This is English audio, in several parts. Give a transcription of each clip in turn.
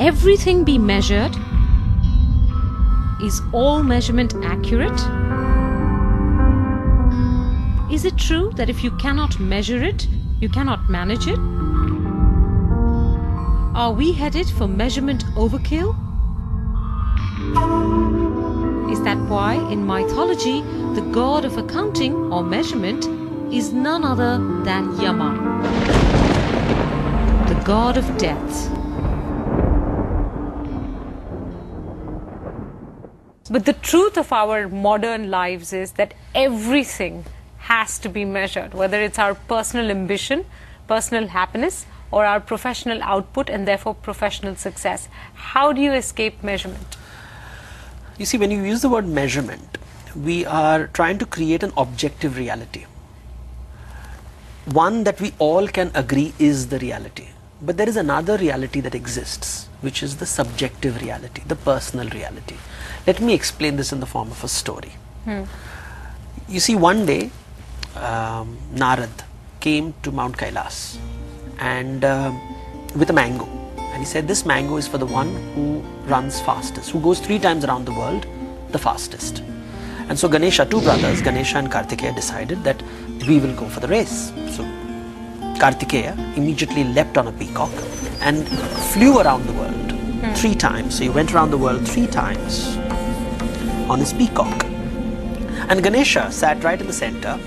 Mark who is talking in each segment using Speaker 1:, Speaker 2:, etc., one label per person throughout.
Speaker 1: everything be measured? Is all measurement accurate? Is it true that if you cannot measure it, you cannot manage it? Are we headed for measurement overkill? Is that why in mythology the god of accounting or measurement is none other than Yama, the god of death? But the truth of our modern lives is that everything has to be measured, whether it's our personal ambition, personal happiness, or our professional output and therefore professional success. How do you escape measurement?
Speaker 2: You see, when you use the word measurement, we are trying to create an objective reality. One that we all can agree is the reality. But there is another reality that exists, which is the subjective reality, the personal reality. Let me explain this in the form of a story. You see, one day, Narad came to Mount Kailas and with a mango, and he said, this mango is for the one who runs fastest, who goes 3 times around the world the fastest. And so Ganesha, 2 brothers, Ganesha and Kartikeya, decided that we will go for the race. So Kartikeya immediately leapt on a peacock and flew around the world 3 times. So he went around the world 3 times on his peacock. And Ganesha sat right in the center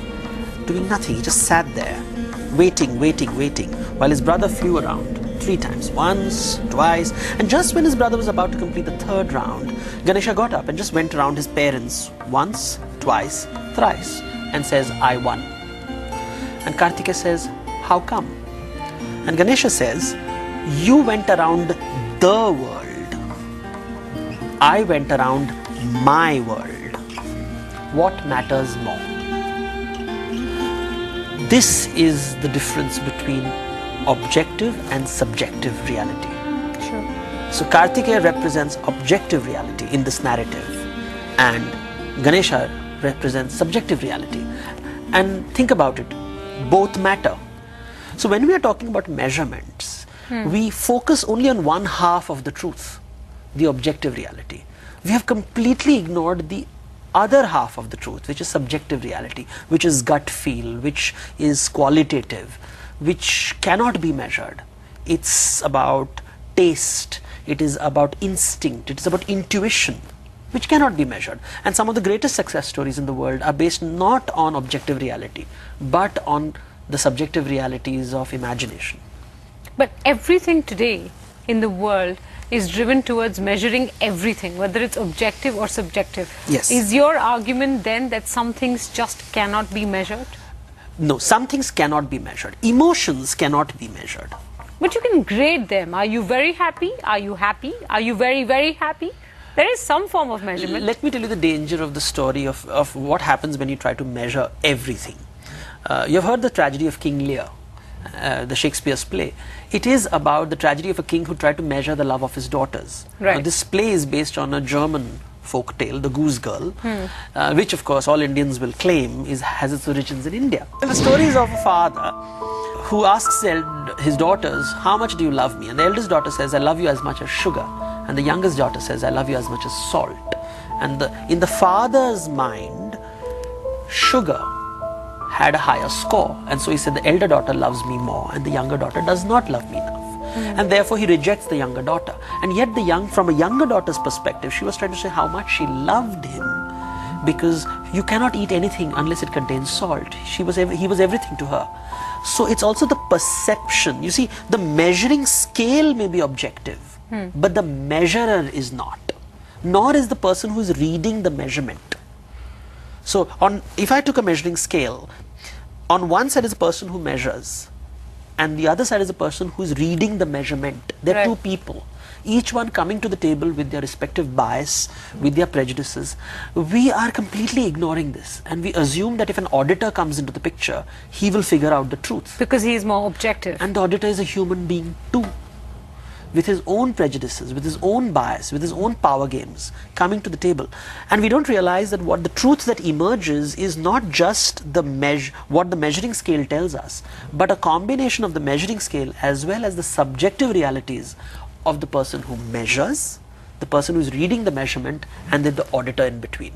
Speaker 2: doing nothing. He just sat there waiting while his brother flew around 3 times, once, twice, and just when his brother was about to complete the 3rd round, Ganesha got up and just went around his parents once, twice, thrice and says, I won. And Kartikeya says, how come? And Ganesha says, you went around the world, I went around my world. What matters more? This is the difference between objective and subjective reality.
Speaker 1: Sure.
Speaker 2: So Kartikeya represents objective reality in this narrative and Ganesha represents subjective reality. And think about it, both matter. So when we are talking about measurements, we focus only on one half of the truth, the objective reality. We have completely ignored the other half of the truth, which is subjective reality, which is gut feel, which is qualitative, which cannot be measured. It's about taste, it is about instinct, it is about intuition, which cannot be measured. And some of the greatest success stories in the world are based not on objective reality, but on the subjective realities of imagination.
Speaker 1: But everything today in the world is driven towards measuring everything, whether it's objective or subjective.
Speaker 2: Yes.
Speaker 1: Is your argument then that some things just cannot be measured?
Speaker 2: No, some things cannot be measured. Emotions cannot be measured.
Speaker 1: But you can grade them. Are you very happy? Are you happy? Are you very, very happy? There is some form of measurement.
Speaker 2: Let me tell you the danger of the story of what happens when you try to measure everything. You've heard the tragedy of King Lear, the Shakespeare's play. It is about the tragedy of a king who tried to measure the love of his daughters.
Speaker 1: Right.
Speaker 2: This play is based on a German folk tale, The Goose Girl, which of course all Indians will claim has its origins in India. And the story is of a father who asks his daughters, how much do you love me? And the eldest daughter says, I love you as much as sugar. And the youngest daughter says, I love you as much as salt. And in the father's mind, sugar had a higher score, and so he said, the elder daughter loves me more and the younger daughter does not love me enough, and therefore he rejects the younger daughter. And yet from a younger daughter's perspective, she was trying to say how much she loved him, because you cannot eat anything unless it contains salt. He was everything to her. So it's also the perception. You see, the measuring scale may be objective, but the measurer is not, nor is the person who is reading the measurement. So if I took a measuring scale, on one side is a person who measures and the other side is a person who is reading the measurement. They're
Speaker 1: Right.
Speaker 2: 2 people, each one coming to the table with their respective bias, with their prejudices. We are completely ignoring this, and we assume that if an auditor comes into the picture, he will figure out the truth.
Speaker 1: Because he is more objective.
Speaker 2: And the auditor is a human being too, with his own prejudices, with his own bias, with his own power games coming to the table. And we don't realize that what the truth that emerges is not just what the measuring scale tells us, but a combination of the measuring scale as well as the subjective realities of the person who measures, the person who is reading the measurement, and then the auditor in between.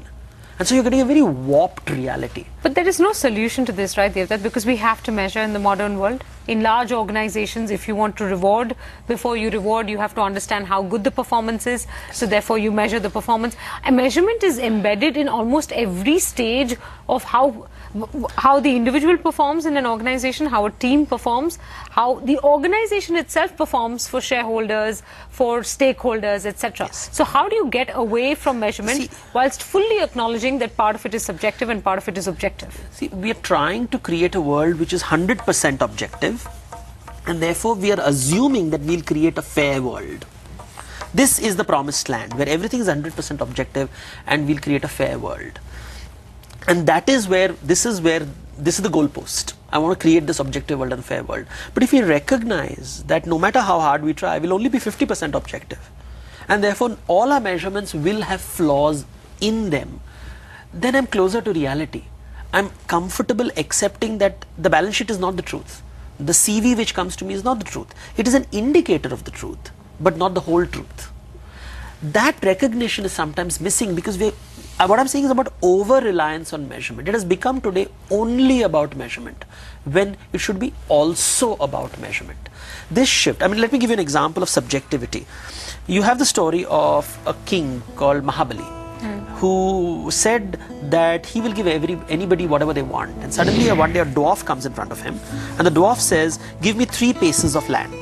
Speaker 2: And so you're getting a very warped reality.
Speaker 1: But there is no solution to this, right, Devdutt? Because we have to measure in the modern world. In large organizations, if you want to reward, before you reward, you have to understand how good the performance is. So therefore, you measure the performance. A measurement is embedded in almost every stage of how the individual performs in an organization, how a team performs, how the organization itself performs for shareholders, for stakeholders, etc.
Speaker 2: Yes.
Speaker 1: So how do you get away from measurement whilst fully acknowledging that part of it is subjective and part of it is objective?
Speaker 2: See, we are trying to create a world which is 100% objective, and therefore we are assuming that we'll create a fair world. This is the promised land where everything is 100% objective and we'll create a fair world. And that is where, this is the goalpost. I want to create this objective world and fair world. But if we recognize that no matter how hard we try, we'll only be 50% objective, and therefore all our measurements will have flaws in them, then I'm closer to reality. I'm comfortable accepting that the balance sheet is not the truth. The CV which comes to me is not the truth. It is an indicator of the truth, but not the whole truth. That recognition is sometimes missing because what I'm saying is about over-reliance on measurement. It has become today only about measurement when it should be also about measurement. This shift, I mean, let me give you an example of subjectivity. You have the story of a king called Mahabali, who said that he will give anybody whatever they want. And suddenly one day a dwarf comes in front of him, and the dwarf says, give me 3 paces of land.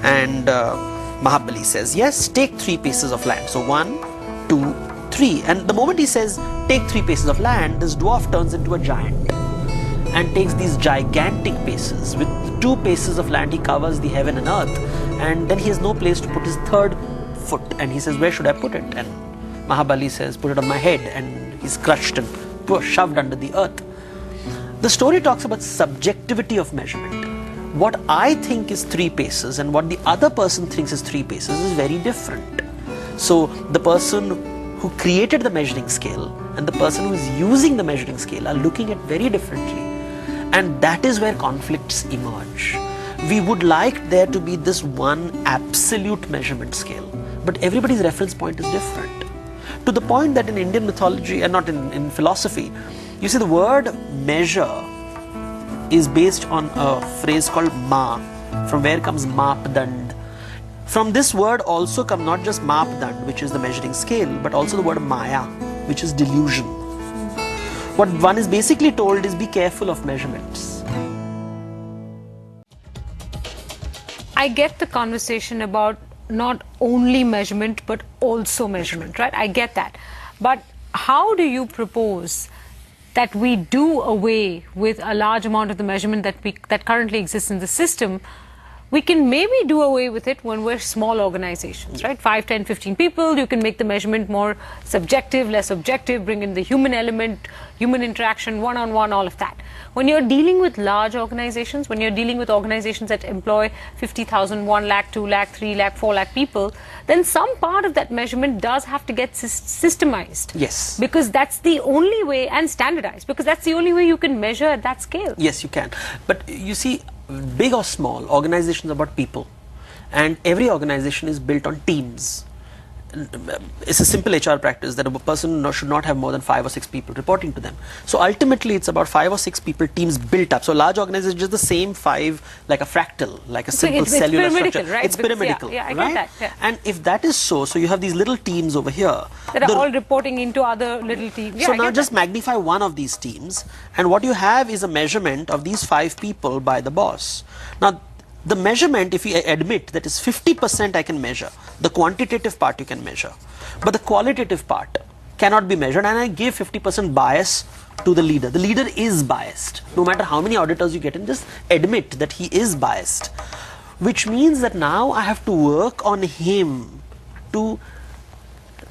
Speaker 2: And Mahabali says, yes, take 3 pieces of land. So 1, 2, 3. And the moment he says, take 3 pieces of land, this dwarf turns into a giant and takes these gigantic paces. With 2 paces of land, he covers the heaven and earth. And then he has no place to put his 3rd foot. And he says, where should I put it? And Mahabali says, put it on my head. And he's crushed and shoved under the earth. The story talks about subjectivity of measurement. What I think is 3 paces and what the other person thinks is 3 paces is very different. So the person who created the measuring scale and the person who is using the measuring scale are looking at very differently. And that is where conflicts emerge. We would like there to be this one absolute measurement scale, but everybody's reference point is different. To the point that in Indian mythology, and not in philosophy, you see the word measure is based on a phrase called ma, from where comes mapdand. From this word also come not just mapdand, which is the measuring scale, but also the word maya, which is delusion. What one is basically told is be careful of measurements.
Speaker 1: I get the conversation about not only measurement but also measurement, right? I get that. But how do you propose that we do away with a large amount of the measurement that currently exists in the system? We can maybe do away with it when we're small organizations, right? 5, 10, 15 people, you can make the measurement more subjective, less objective, bring in the human element, human interaction, one-on-one, all of that. When you're dealing with large organizations, when you're dealing with organizations that employ 50,000, 1 lakh, 2 lakh, 3 lakh, 4 lakh people, then some part of that measurement does have to get systemized.
Speaker 2: Yes.
Speaker 1: Because that's the only way, and standardized, because that's the only way you can measure at that scale.
Speaker 2: Yes, you can. But you see, big or small, organizations are about people, and every organization is built on teams. It's a simple HR practice that a person should not have more than 5 or 6 people reporting to them. So ultimately it's about 5 or 6 people, teams built up. So large organizations is just the same 5, like a fractal, like a simple cellular structure.
Speaker 1: Right?
Speaker 2: It's pyramidal,
Speaker 1: yeah, I
Speaker 2: right?
Speaker 1: get that. Yeah.
Speaker 2: And if that is so you have these little teams over here
Speaker 1: that are all reporting into other little teams. Yeah,
Speaker 2: so now just magnify one of these teams, and what you have is a measurement of these 5 people by the boss. Now the measurement, if you admit that is 50% I can measure, the quantitative part you can measure, but the qualitative part cannot be measured, and I give 50% bias to the leader. The leader is biased. No matter how many auditors you get in, just admit that he is biased, which means that now I have to work on him to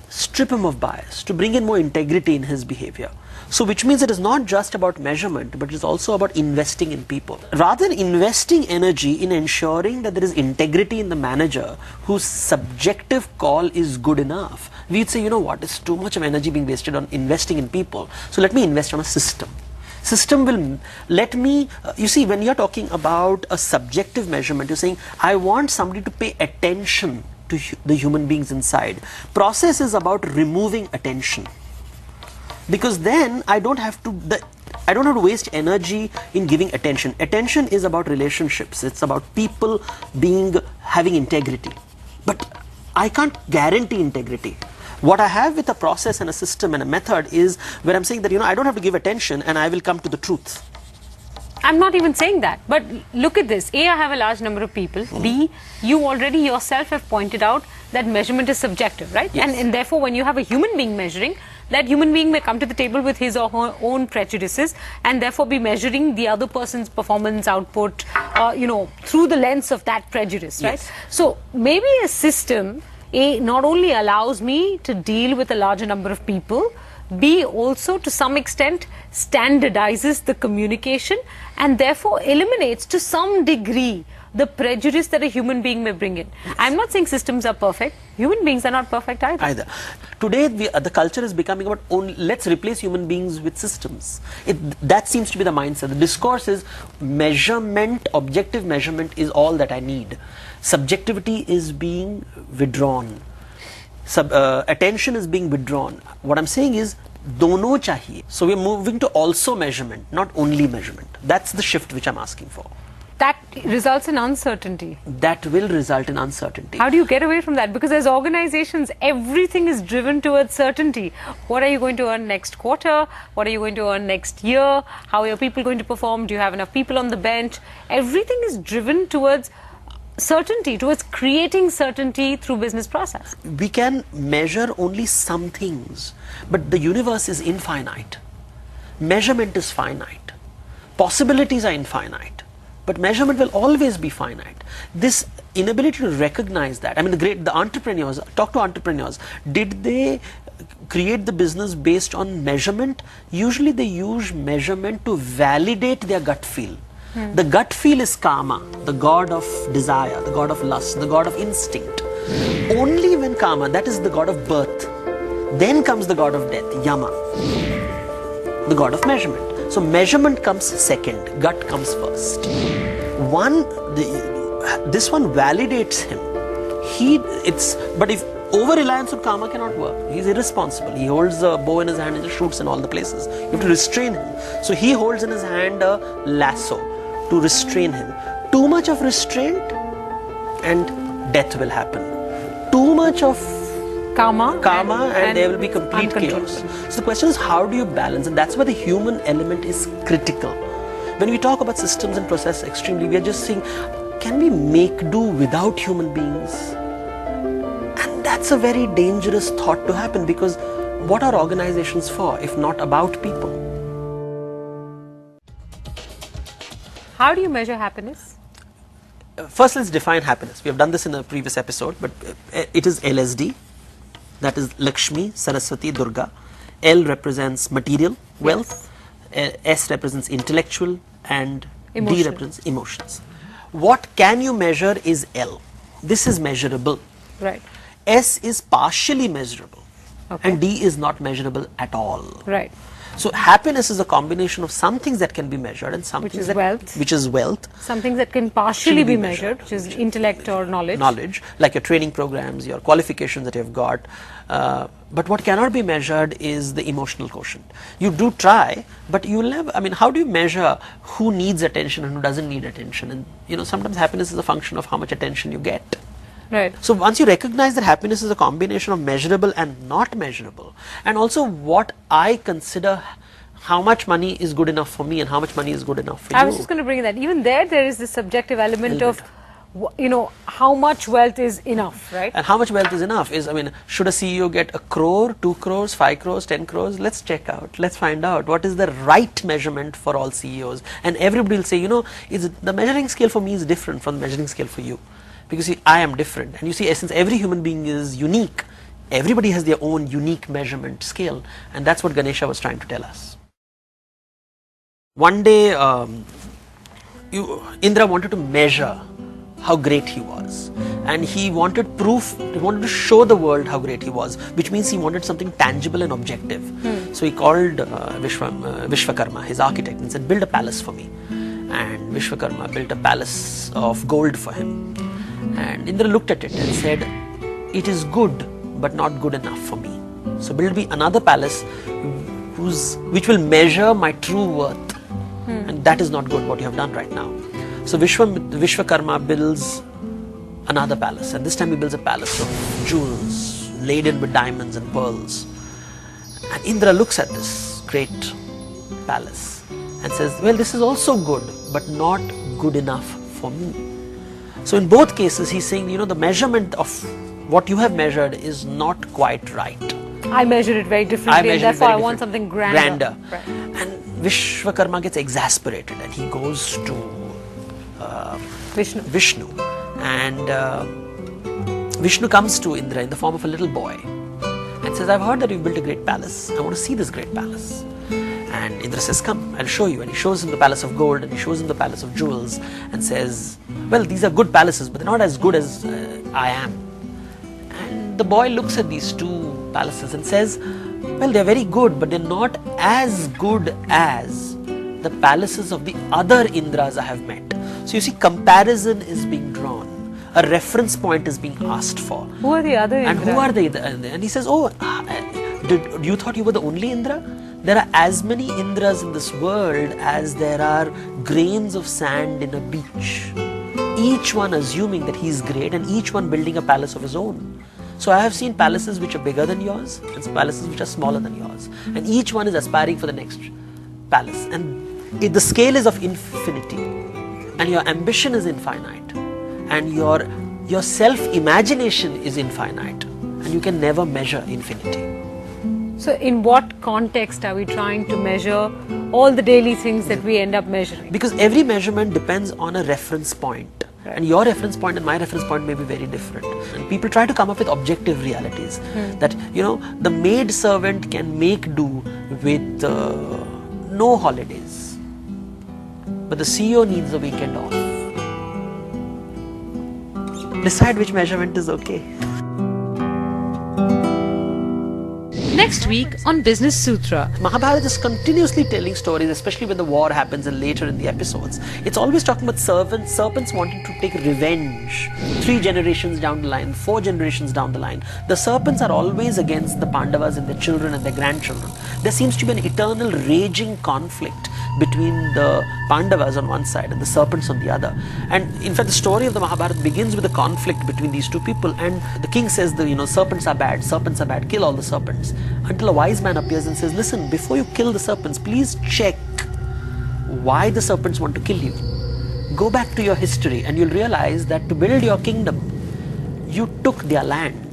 Speaker 2: strip him of bias, to bring in more integrity in his behavior. So which means it is not just about measurement, but it is also about investing in people. Rather than investing energy in ensuring that there is integrity in the manager whose subjective call is good enough, we'd say, you know what, it's too much of energy being wasted on investing in people, so let me invest on a system. System will let me, you see, when you're talking about a subjective measurement, you're saying, I want somebody to pay attention to the human beings inside. Process is about removing attention. Because then I don't have to waste energy in giving attention. Attention is about relationships. It's about people having integrity. But I can't guarantee integrity. What I have with a process and a system and a method is where I'm saying that, I don't have to give attention and I will come to the truth.
Speaker 1: I'm not even saying that, but look at this. A, I have a large number of people. B, you already yourself have pointed out that measurement is subjective, right?
Speaker 2: Yes.
Speaker 1: And therefore, when you have a human being measuring, that human being may come to the table with his or her own prejudices and therefore be measuring the other person's performance output, through the lens of that prejudice, right?
Speaker 2: Yes.
Speaker 1: So maybe a system, A, not only allows me to deal with a larger number of people, B, also to some extent standardizes the communication and therefore eliminates to some degree the prejudice that a human being may bring in. Yes. I'm not saying systems are perfect. Human beings are not perfect either.
Speaker 2: Today, the culture is becoming about let's replace human beings with systems. That seems to be the mindset. The discourse is measurement, objective measurement is all that I need. Subjectivity is being withdrawn. Attention is being withdrawn. What I'm saying is, dono chahiye. So we're moving to also measurement, not only measurement. That's the shift which I'm asking for.
Speaker 1: That results in uncertainty.
Speaker 2: That will result in uncertainty.
Speaker 1: How do you get away from that? Because as organizations, everything is driven towards certainty. What are you going to earn next quarter? What are you going to earn next year? How are your people going to perform? Do you have enough people on the bench? Everything is driven towards certainty, towards creating certainty through business process.
Speaker 2: We can measure only some things, but the universe is infinite. Measurement is finite. Possibilities are infinite. But measurement will always be finite. This inability to recognize that, I mean, the entrepreneurs, talk to entrepreneurs, did they create the business based on measurement? Usually they use measurement to validate their gut feel. The gut feel is karma, the god of desire, the god of lust, the god of instinct. Only when karma, that is the god of birth, then comes the god of death, Yama, the god of measurement. So measurement comes second, gut comes first. This one validates him. But if over-reliance on karma cannot work. He's irresponsible. He holds a bow in his hand and just shoots in all the places. You have to restrain him. So he holds in his hand a lasso to restrain him. Too much of restraint and death will happen. Too much of
Speaker 1: karma
Speaker 2: and there will be complete chaos. So the question is, how do you balance? And that's where the human element is critical. When we talk about systems and process extremely, we are just saying, can we make do without human beings? And that's a very dangerous thought to happen, because what are organizations for if not about people?
Speaker 1: How do you measure happiness?
Speaker 2: First, let's define happiness. We have done this in a previous episode, but it is LSD. That is Lakshmi, Saraswati, Durga. L represents material wealth, S represents intellectual, and D represents emotions. What can you measure is L. This is measurable.
Speaker 1: Right.
Speaker 2: S is partially measurable,
Speaker 1: okay,
Speaker 2: and D is not measurable at all.
Speaker 1: Right.
Speaker 2: So happiness is a combination of some things that can be measured and some things which is wealth.
Speaker 1: Some things that can partially be measured, which is intellect or knowledge.
Speaker 2: Knowledge, like your training programs, your qualifications that you've got. But what cannot be measured is the emotional quotient. You do try, but you will never, I mean, how do you measure who needs attention and who doesn't need attention? And sometimes happiness is a function of how much attention you get.
Speaker 1: Right.
Speaker 2: So once you recognize that happiness is a combination of measurable and not measurable, and also what I consider how much money is good enough for me and how much money is good enough for you.
Speaker 1: I was just going to bring that. Even there is this subjective element of, how much wealth is enough, right?
Speaker 2: And how much wealth is enough is, I mean, should a CEO get 1 crore, 2 crores, 5 crores, 10 crores? Let's check out. Let's find out what is the right measurement for all CEOs. And everybody will say, the measuring scale for me is different from the measuring scale for you. Because I am different. And you see, since every human being is unique, everybody has their own unique measurement scale. And that's what Ganesha was trying to tell us. One day, Indra wanted to measure how great he was. And he wanted proof, he wanted to show the world how great he was, which means he wanted something tangible and objective. So he called Vishwakarma, his architect, and said, build a palace for me. And Vishwakarma built a palace of gold for him. And Indra looked at it and said, it is good, but not good enough for me. So build me another palace which will measure my true worth. And that is not good what you have done right now. So Vishwakarma builds another palace, and this time he builds a palace of jewels laden with diamonds and pearls. And Indra looks at this great palace and says, well, this is also good, but not good enough for me. So in both cases he's saying, the measurement of what you have measured is not quite right.
Speaker 1: I measure it very differently, and therefore I want something grander.
Speaker 2: Right. And Vishwakarma gets exasperated and he goes to Vishnu. And Vishnu comes to Indra in the form of a little boy and says, I've heard that you've built a great palace. I want to see this great palace. And Indra says, come, I'll show you. And he shows him the palace of gold and he shows him the palace of jewels and says, well, these are good palaces, but they're not as good as I am. And the boy looks at these two palaces and says, well, they're very good, but they're not as good as the palaces of the other Indras I have met. So you see, comparison is being drawn. A reference point is being asked for.
Speaker 1: Who are the other Indras?
Speaker 2: And who are they? And he says, oh, you thought you were the only Indra? There are as many Indras in this world as there are grains of sand in a beach. Each one assuming that he's great and each one building a palace of his own. So I have seen palaces which are bigger than yours and palaces which are smaller than yours. And each one is aspiring for the next palace. And the scale is of infinity. And your ambition is infinite. And your self-imagination is infinite. And you can never measure infinity.
Speaker 1: So in what context are we trying to measure all the daily things that we end up measuring?
Speaker 2: Because every measurement depends on a reference point. Right. And your reference point and my reference point may be very different. And people try to come up with objective realities. That, the maid servant can make do with no holidays. But the CEO needs a weekend off. Decide which measurement is okay.
Speaker 1: Next week on Business Sutra.
Speaker 2: Mahabharata is continuously telling stories, especially when the war happens and later in the episodes. It's always talking about serpents wanting to take revenge. 3 generations down the line, 4 generations down the line. The serpents are always against the Pandavas and their children and their grandchildren. There seems to be an eternal raging conflict between the Pandavas on one side and the serpents on the other. And in fact, the story of the Mahabharata begins with a conflict between these two people, and the king says, serpents are bad, kill all the serpents. Until a wise man appears and says, listen, before you kill the serpents, please check why the serpents want to kill you. Go back to your history and you'll realize that to build your kingdom, you took their land.